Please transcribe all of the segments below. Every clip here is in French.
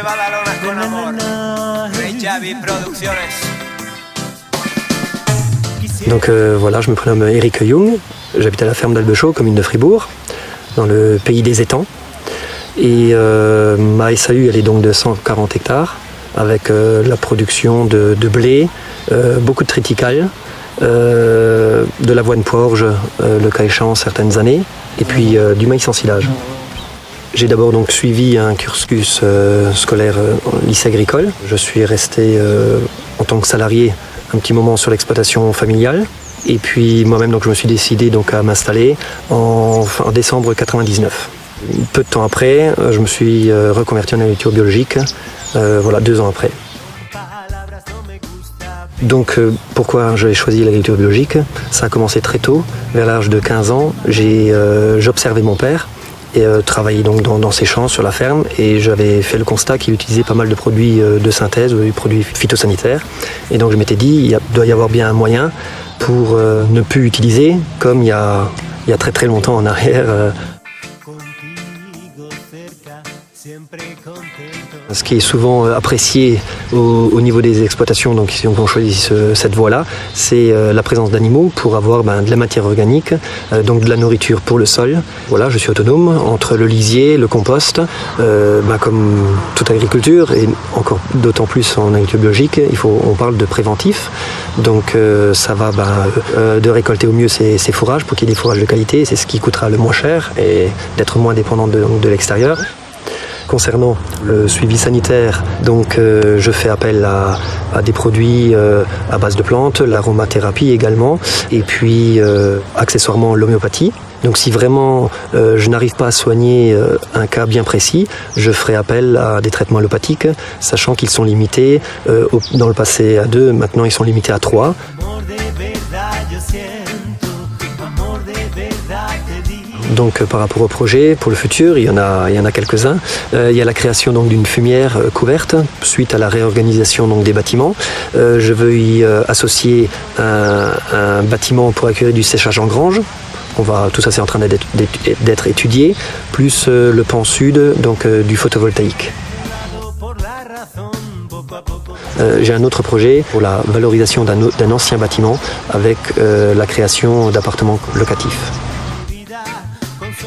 Badalonas con amor. Rey Javi Producciones. Donc voilà, je me prénomme Eric Jung, j'habite à la ferme d'Albechaux, commune de Fribourg, dans le pays des étangs. Et ma SAU, elle est donc de 140 hectares, avec la production de blé, beaucoup de triticale, de l'avoine poorge, le cas échéant certaines années, et puis du maïs en silage. J'ai d'abord donc suivi un cursus scolaire au lycée agricole. Je suis resté en tant que salarié un petit moment sur l'exploitation familiale. Et puis moi-même donc, je me suis décidé donc, à m'installer en décembre 1999. Peu de temps après, je me suis reconverti en agriculture biologique, voilà, 2 ans après. Donc pourquoi j'ai choisi l'agriculture biologique? Ça a commencé très tôt, vers l'âge de 15 ans. J'observais mon père et travaillait donc dans ses champs sur la ferme, et j'avais fait le constat qu'il utilisait pas mal de produits de synthèse, ou des produits phytosanitaires. Et donc je m'étais dit, il doit y avoir bien un moyen pour ne plus utiliser, comme il y a très très longtemps en arrière. Ce qui est souvent apprécié au niveau des exploitations, donc si on choisit cette voie-là, c'est la présence d'animaux pour avoir de la matière organique, donc de la nourriture pour le sol. Voilà, je suis autonome entre le lisier, le compost, comme toute agriculture, et encore d'autant plus en agriculture biologique, on parle de préventif. Donc ça va de récolter au mieux ces fourrages pour qu'il y ait des fourrages de qualité, c'est ce qui coûtera le moins cher, et d'être moins dépendant de l'extérieur. Concernant le suivi sanitaire, donc je fais appel à des produits à base de plantes, l'aromathérapie également, et puis accessoirement l'homéopathie. Donc si vraiment je n'arrive pas à soigner un cas bien précis, je ferai appel à des traitements allopathiques, sachant qu'ils sont limités, dans le passé à 2, maintenant ils sont limités à 3. Donc par rapport au projet, pour le futur, il y en a quelques-uns. Il y a la création donc d'une fumière couverte suite à la réorganisation donc, des bâtiments. Je veux y associer un bâtiment pour accueillir du séchage en grange. Tout ça c'est en train d'être étudié, plus le pan sud donc, du photovoltaïque. J'ai un autre projet pour la valorisation d'un ancien bâtiment avec la création d'appartements locatifs.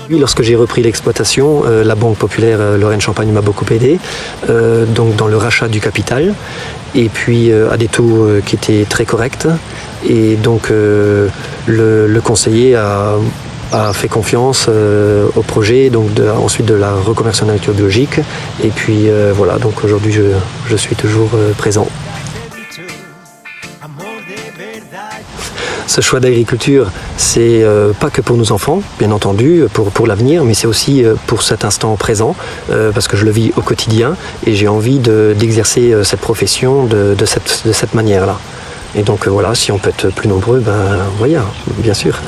Lorsque j'ai repris l'exploitation, la Banque populaire Lorraine-Champagne m'a beaucoup aidé, donc dans le rachat du capital, et puis à des taux qui étaient très corrects. Et donc le conseiller a fait confiance au projet, donc ensuite de la reconversion en agriculture biologique. Et puis voilà, donc aujourd'hui je suis toujours présent. Ce choix d'agriculture, c'est pas que pour nos enfants, bien entendu, pour l'avenir, mais c'est aussi pour cet instant présent, parce que je le vis au quotidien et j'ai envie d'exercer cette profession de cette manière-là. Et donc voilà, si on peut être plus nombreux, voilà, bien sûr.